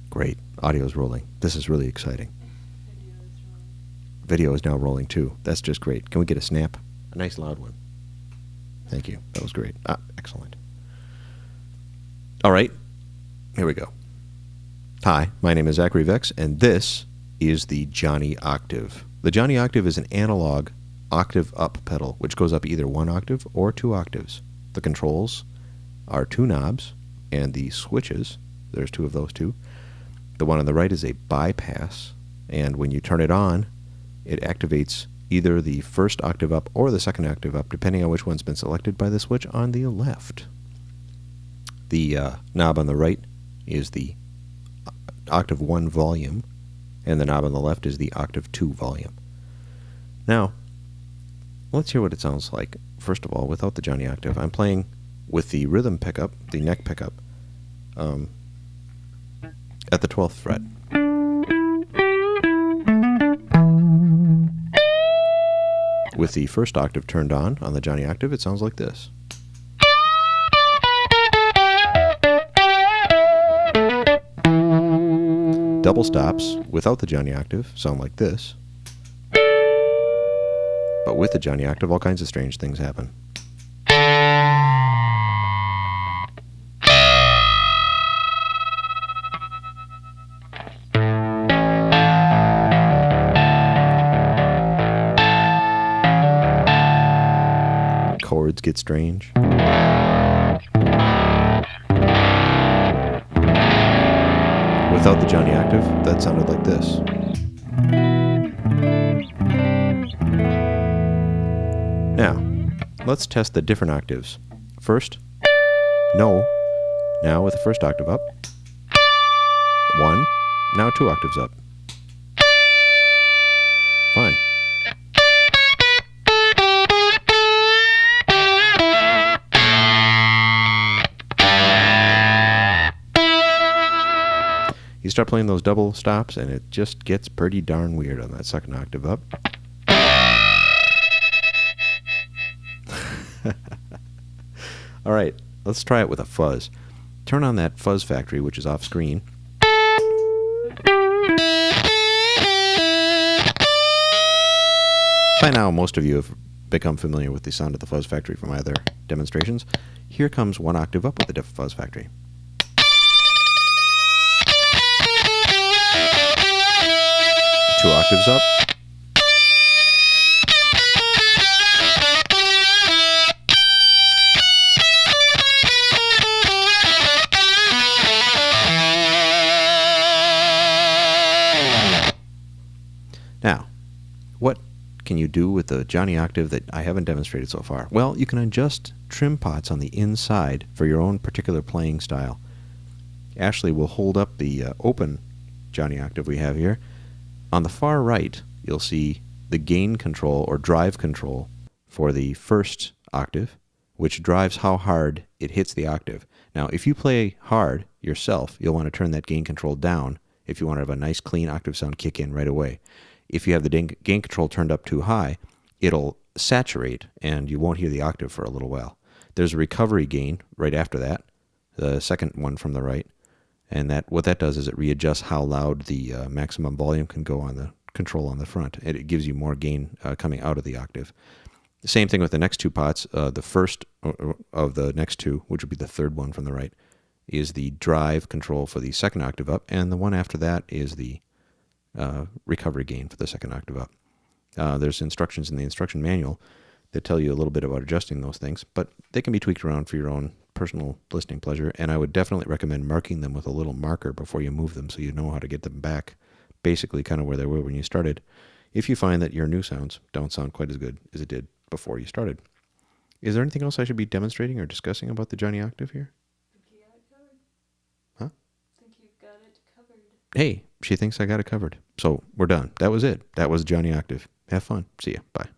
Great. Audio is rolling. This is really exciting. Video is now rolling too. That's just great. Can we get a snap? A nice loud one. Thank you. That was great. Excellent. All right. Here we go. Hi, my name is Zachary Vex, and this is the Jonny Octave. The Jonny Octave is an analog octave up pedal, which goes up either 1 octave or 2 octaves. The controls are 2 knobs, and the switches, there's 2 of those too. The one on the right is a bypass, and when you turn it on, it activates either the first octave up or the second octave up, depending on which one's been selected by the switch on the left. The knob on the right is the octave 1 volume, and the knob on the left is the octave 2 volume. Now, let's hear what it sounds like. First of all, without the Jonny Octave, I'm playing with the rhythm pickup, the neck pickup, at the 12th fret. With the first octave turned on the Jonny Octave, it sounds like this. Double stops without the Jonny Octave sound like this. But with the Jonny Octave, all kinds of strange things happen. Chords get strange. Without the Jonny Octave, that sounded like this. Now, let's test the different octaves. First, no. Now with the first octave up. 1. Now 2 octaves up. Fine. You start playing those double stops, and it just gets pretty darn weird on that second octave up. All right, let's try it with a fuzz. Turn on that fuzz factory, which is off screen. By now, most of you have become familiar with the sound of the fuzz factory from my other demonstrations. Here comes 1 octave up with the fuzz factory. Two octaves up. Now, what can you do with the Jonny Octave that I haven't demonstrated so far? Well, you can adjust trim pots on the inside for your own particular playing style. Ashley will hold up the open Jonny Octave we have here. On the far right, you'll see the gain control or drive control for the first octave, which drives how hard it hits the octave. Now, if you play hard yourself, you'll want to turn that gain control down if you want to have a nice clean octave sound kick in right away. If you have the gain control turned up too high, it'll saturate and you won't hear the octave for a little while. There's a recovery gain right after that, the second one from the right. And what that does is it readjusts how loud the maximum volume can go on the control on the front. And it gives you more gain coming out of the octave. The same thing with the next 2 pots. The first of the next 2, which would be the third one from the right, is the drive control for the second octave up. And the one after that is the recovery gain for the second octave up. There's instructions in the instruction manual that tell you a little bit about adjusting those things, but they can be tweaked around for your own personal listening pleasure, and I would definitely recommend marking them with a little marker before you move them so you know how to get them back, basically kind of where they were when you started, if you find that your new sounds don't sound quite as good as it did before you started. Is there anything else I should be demonstrating or discussing about the Jonny Octave here? I think you got it covered. Huh? I think you've got it covered. Hey, she thinks I got it covered. So we're done. That was it. That was Jonny Octave. Have fun. See ya. Bye.